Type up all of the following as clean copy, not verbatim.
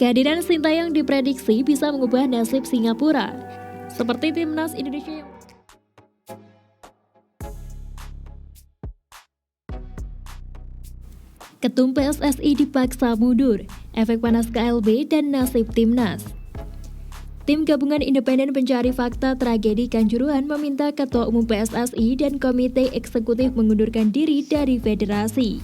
Kehadiran Sintayong diprediksi bisa mengubah nasib Singapura, seperti timnas Indonesia yang Ketum PSSI dipaksa mundur, efek panas KLB dan nasib timnas. Tim Gabungan Independen Pencari Fakta Tragedi Kanjuruhan meminta Ketua Umum PSSI dan Komite Eksekutif mengundurkan diri dari federasi.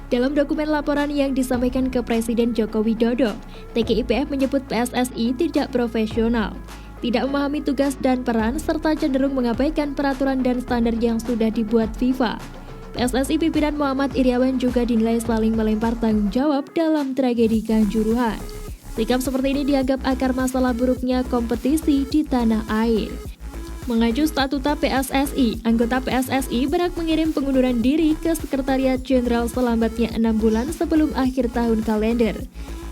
Dalam dokumen laporan yang disampaikan ke Presiden Joko Widodo, TGIPF menyebut PSSI tidak profesional, tidak memahami tugas dan peran, serta cenderung mengabaikan peraturan dan standar yang sudah dibuat FIFA. PSSI pimpinan Muhammad Iryawan juga dinilai saling melempar tanggung jawab dalam tragedi Kanjuruhan. Sikap seperti ini dianggap akar masalah buruknya kompetisi di tanah air. Mengacu statuta PSSI, anggota PSSI berhak mengirim pengunduran diri ke Sekretariat Jenderal selambatnya 6 bulan sebelum akhir tahun kalender.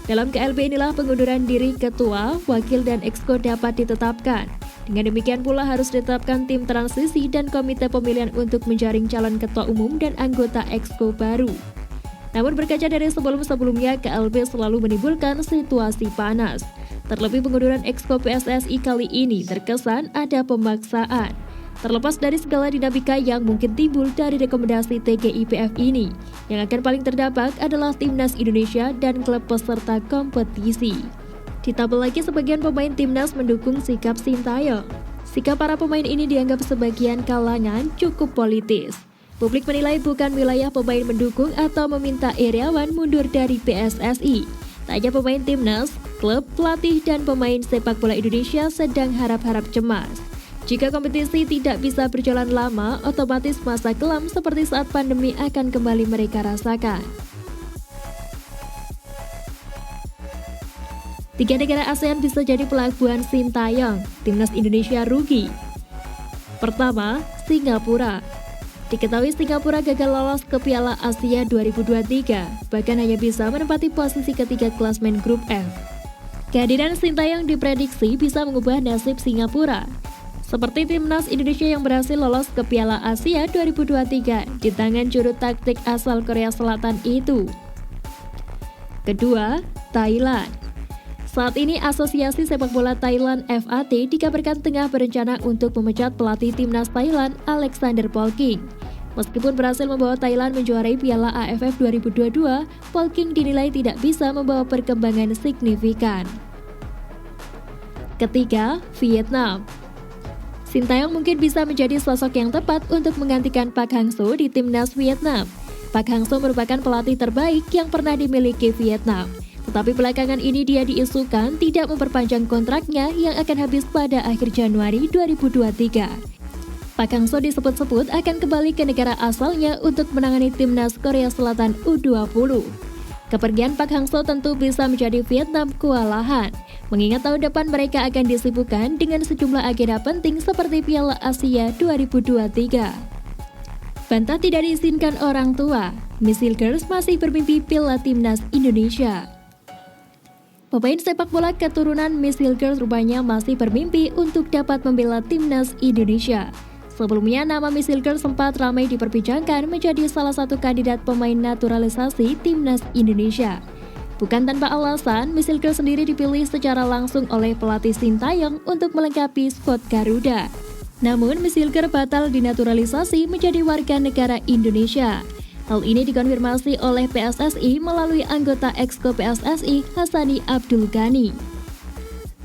Dalam KLB inilah pengunduran diri ketua, wakil, dan exco dapat ditetapkan. Dengan demikian pula harus ditetapkan tim transisi dan komite pemilihan untuk menjaring calon ketua umum dan anggota exco baru. Namun berkaca dari sebelum-sebelumnya, KLB selalu menimbulkan situasi panas. Terlebih pengunduran exco PSSI kali ini terkesan ada pemaksaan. Terlepas dari segala dinamika yang mungkin timbul dari rekomendasi TGIPF ini, yang akan paling terdampak adalah timnas Indonesia dan klub peserta kompetisi. Ditambah lagi sebagian pemain timnas mendukung sikap Sintayong. Sikap para pemain ini dianggap sebagian kalangan cukup politis. Publik menilai bukan wilayah pemain mendukung atau meminta Iryawan mundur dari PSSI. Tak hanya pemain timnas, klub, pelatih, dan pemain sepak bola Indonesia sedang harap-harap cemas. Jika kompetisi tidak bisa berjalan lama, otomatis masa kelam seperti saat pandemi akan kembali mereka rasakan. 3 negara ASEAN bisa jadi pelabuhan Sintayong, timnas Indonesia rugi. Pertama, Singapura. Diketahui Singapura gagal lolos ke Piala Asia 2023, bahkan hanya bisa menempati posisi ketiga klasmen grup F. Kehadiran Sintayong diprediksi bisa mengubah nasib Singapura, seperti timnas Indonesia yang berhasil lolos ke Piala Asia 2023 di tangan juru taktik asal Korea Selatan itu. Kedua, Thailand. Saat ini Asosiasi Sepak Bola Thailand FAT dikabarkan tengah berencana untuk memecat pelatih timnas Thailand Alexander Polking. Meskipun berhasil membawa Thailand menjuarai Piala AFF 2022, Polking dinilai tidak bisa membawa perkembangan signifikan. Ketiga, Vietnam. Sintayong mungkin bisa menjadi sosok yang tepat untuk menggantikan Park Hang-seo di timnas Vietnam. Park Hang-seo merupakan pelatih terbaik yang pernah dimiliki Vietnam. Tetapi belakangan ini dia diisukan tidak memperpanjang kontraknya yang akan habis pada akhir Januari 2023. Park Hang-seo disebut-sebut akan kembali ke negara asalnya untuk menangani timnas Korea Selatan U20. Kepergian Park Hang-seo tentu bisa menjadi Vietnam kewalahan, mengingat tahun depan mereka akan disibukkan dengan sejumlah agenda penting seperti Piala Asia 2023. Bantah tidak diizinkan orang tua, Miss Hilgers masih bermimpi piala timnas Indonesia. Pemain sepak bola keturunan Miss Hilgers rupanya masih bermimpi untuk dapat membela timnas Indonesia. Sebelumnya, nama Miss Hilgers sempat ramai diperbincangkan menjadi salah satu kandidat pemain naturalisasi timnas Indonesia. Bukan tanpa alasan, Miss Hilgers sendiri dipilih secara langsung oleh pelatih Sintayong untuk melengkapi skuad Garuda. Namun, Miss Hilgers batal dinaturalisasi menjadi warga negara Indonesia. Hal ini dikonfirmasi oleh PSSI melalui anggota exco PSSI Hassani Abdul Ghani.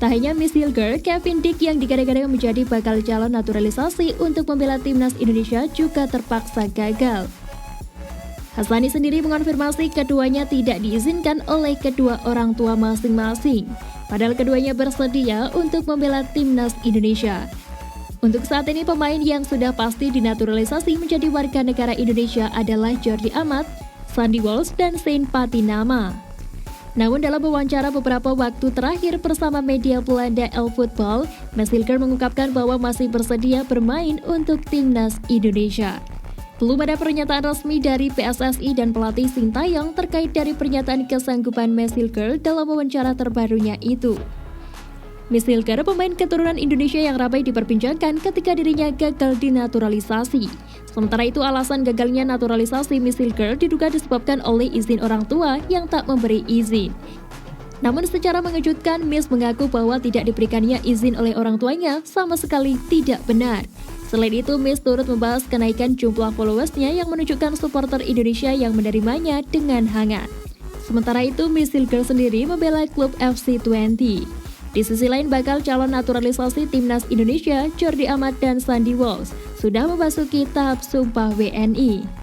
Tak hanya Miss Hilgers, Kevin Dick yang digadang-gadang menjadi bakal calon naturalisasi untuk membela timnas Indonesia juga terpaksa gagal. Hassani sendiri mengonfirmasi keduanya tidak diizinkan oleh kedua orang tua masing-masing, padahal keduanya bersedia untuk membela timnas Indonesia. Untuk saat ini pemain yang sudah pasti dinaturalisasi menjadi warga negara Indonesia adalah Jordi Amat, Sandy Walsh, dan Saint Patinama. Namun dalam wawancara beberapa waktu terakhir bersama media Belanda El Football, Miss Hilgers mengungkapkan bahwa masih bersedia bermain untuk timnas Indonesia. Belum ada pernyataan resmi dari PSSI dan pelatih Sintayong terkait dari pernyataan kesanggupan Miss Hilgers dalam wawancara terbarunya itu. Miss Hilgers, pemain keturunan Indonesia yang ramai diperbincangkan ketika dirinya gagal dinaturalisasi. Sementara itu, alasan gagalnya naturalisasi Miss Hilgers diduga disebabkan oleh izin orang tua yang tak memberi izin. Namun secara mengejutkan, Miss mengaku bahwa tidak diberikannya izin oleh orang tuanya sama sekali tidak benar. Selain itu, Miss turut membahas kenaikan jumlah followersnya yang menunjukkan supporter Indonesia yang menerimanya dengan hangat. Sementara itu, Miss Silger sendiri membela klub FC20. Di sisi lain, bakal calon naturalisasi timnas Indonesia, Jordi Amat dan Sandy Walsh, sudah memasuki tahap sumpah WNI.